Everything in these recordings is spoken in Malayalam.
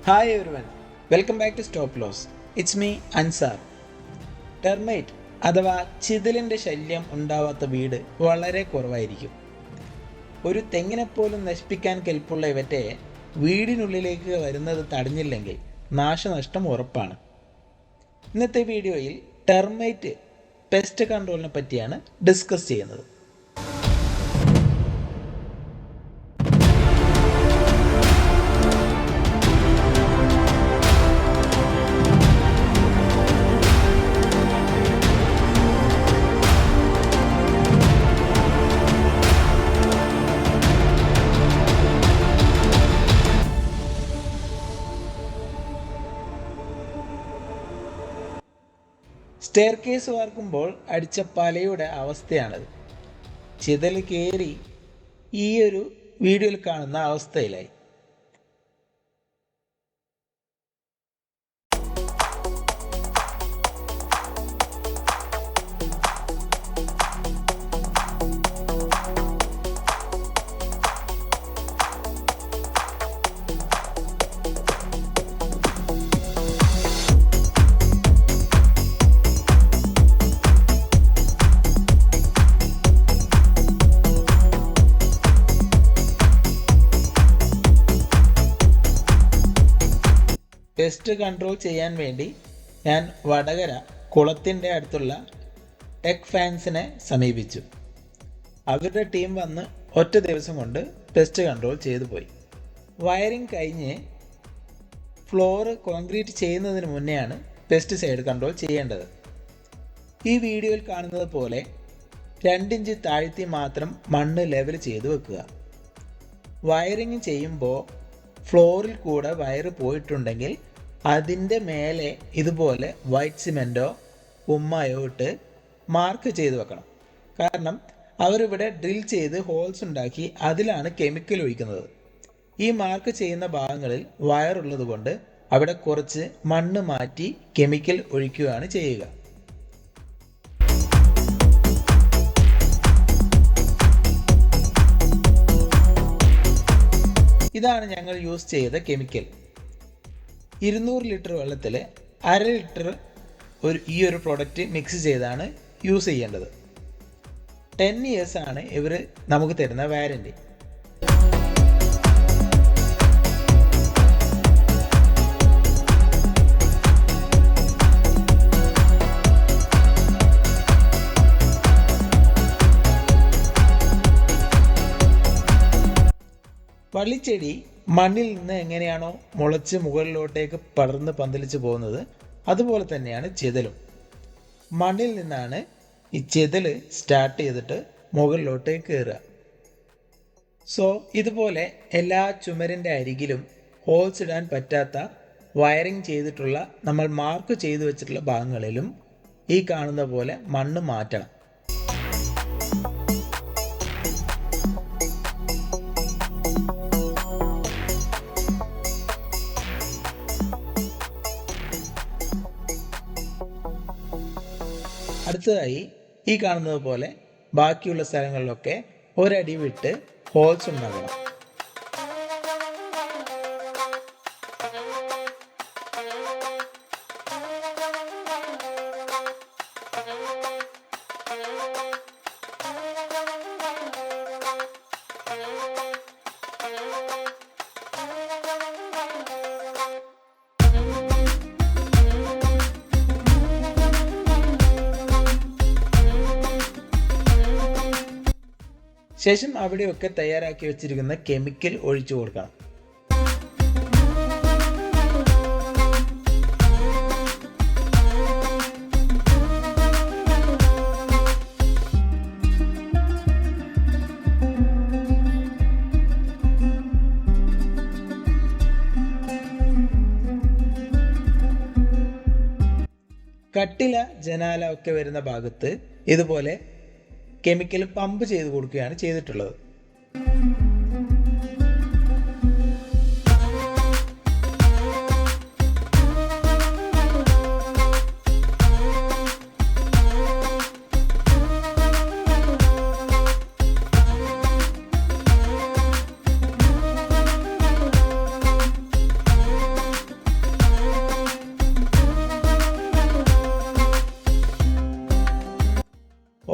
Hi everyone, welcome back to Stop Loss. It's me Ansar. Termite അഥവാ ചിതലിൻ്റെ ശല്യം ഉണ്ടാവാത്ത വീട് വളരെ കുറവായിരിക്കും. ഒരു തെങ്ങിനെപ്പോലും നശിപ്പിക്കാൻ കെൽപ്പുള്ള ഇവറ്റെ വീടിനുള്ളിലേക്ക് വരുന്നത് തടഞ്ഞില്ലെങ്കിൽ നാശനഷ്ടം ഉറപ്പാണ്. ഇന്നത്തെ വീഡിയോയിൽ ടെർമൈറ്റ് പെസ്റ്റ് കൺട്രോളിനെ പറ്റിയാണ് ഡിസ്കസ് ചെയ്യുന്നത്. സ്റ്റെയർ കേസ് വാർക്കുമ്പോൾ അടിച്ച പലയുടെ അവസ്ഥയാണത്. ചിതൽ കയറി ഈ ഒരു വീഡിയോയിൽ കാണുന്ന അവസ്ഥയിലായി. പെസ്റ്റ് കൺട്രോൾ ചെയ്യാൻ വേണ്ടി ഞാൻ വടകര കുളത്തിൻ്റെ അടുത്തുള്ള ടെക് ഫാൻസിനെ സമീപിച്ചു. അവരുടെ ടീം വന്ന് ഒറ്റ ദിവസം കൊണ്ട് പെസ്റ്റ് കൺട്രോൾ ചെയ്തു പോയി. വയറിംഗ് കഴിഞ്ഞ് ഫ്ലോർ കോൺക്രീറ്റ് ചെയ്യുന്നതിന് മുന്നെയാണ് പെസ്റ്റിസൈഡ് കൺട്രോൾ ചെയ്യേണ്ടത്. ഈ വീഡിയോയിൽ കാണുന്നത് പോലെ 2 ഇഞ്ച് താഴ്ത്തി മാത്രം മണ്ണ് ലെവൽ ചെയ്ത് വെക്കുക. വയറിംഗ് ചെയ്യുമ്പോൾ ഫ്ലോറിൽ കൂടെ വയറ് പോയിട്ടുണ്ടെങ്കിൽ അതിൻ്റെ മേലെ ഇതുപോലെ വൈറ്റ് സിമെൻറ്റോ ഉമ്മയോ ഇട്ട് മാർക്ക് ചെയ്ത് വെക്കണം. കാരണം അവരിവിടെ ഡ്രിൽ ചെയ്ത് ഹോൾസ് ഉണ്ടാക്കി അതിലാണ് കെമിക്കൽ ഒഴിക്കുന്നത്. ഈ മാർക്ക് ചെയ്യുന്ന ഭാഗങ്ങളിൽ വയറുള്ളത് കൊണ്ട് അവിടെ കുറച്ച് മണ്ണ് മാറ്റി കെമിക്കൽ ഒഴിക്കുകയാണ് ചെയ്യുക. ഇതാണ് ഞങ്ങൾ യൂസ് ചെയ്ത കെമിക്കൽ. 200 ലിറ്റർ വെള്ളത്തിൽ 1/2 ലിറ്റർ ഈ ഒരു പ്രോഡക്റ്റ് മിക്സ് ചെയ്താണ് യൂസ് ചെയ്യേണ്ടത്. 10 ഇയേഴ്സ് ആണ് ഇവർ നമുക്ക് തരുന്ന വാറൻറ്റി. വള്ളിച്ചെടി മണ്ണിൽ നിന്ന് എങ്ങനെയാണോ മുളച്ച് മുകളിലോട്ടേക്ക് പടർന്ന് പന്തലിച്ച് പോകുന്നത് അതുപോലെ തന്നെയാണ് ചിതലും. മണ്ണിൽ നിന്നാണ് ഈ ചിതൽ സ്റ്റാർട്ട് ചെയ്തിട്ട് മുകളിലോട്ടേക്ക് കയറുക. സോ ഇതുപോലെ എല്ലാ ചുമരിൻ്റെ അരികിലും ഹോൾസ് ഇടാൻ പറ്റാത്ത വയറിംഗ് ചെയ്തിട്ടുള്ള നമ്മൾ മാർക്ക് ചെയ്തു വെച്ചിട്ടുള്ള ഭാഗങ്ങളിലും ഈ കാണുന്ന പോലെ മണ്ണ് മാറ്റണം. അടുത്തതായി ഈ കാണുന്നത് പോലെ ബാക്കിയുള്ള സ്ഥലങ്ങളിലൊക്കെ ഒരടി വിട്ട് ഹോൾസ് ഉണ്ടാകണം. ശേഷം അവിടെയൊക്കെ തയ്യാറാക്കി വെച്ചിരിക്കുന്ന കെമിക്കൽ ഒഴിച്ചു കൊടുക്കണം. കട്ടില, ജനാല ഒക്കെ വരുന്ന ഭാഗത്ത് ഇതുപോലെ കെമിക്കൽ പമ്പ് ചെയ്ത് കൊടുക്കുകയാണ് ചെയ്തിട്ടുള്ളത്.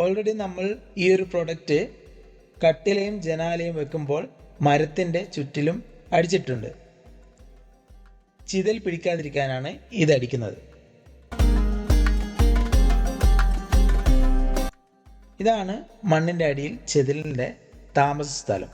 ഓൾറെഡി നമ്മൾ ഈ ഒരു പ്രൊഡക്റ്റ് കട്ടിലയും ജനാലയും വെക്കുമ്പോൾ മരത്തിൻ്റെ ചുറ്റിലും അടിച്ചിട്ടുണ്ട്. ചിതൽ പിടിക്കാതിരിക്കാനാണ് ഇതടിക്കുന്നത്. ഇതാണ് മണ്ണിൻ്റെ അടിയിൽ ചിതലിൻ്റെ താമസ സ്ഥലം.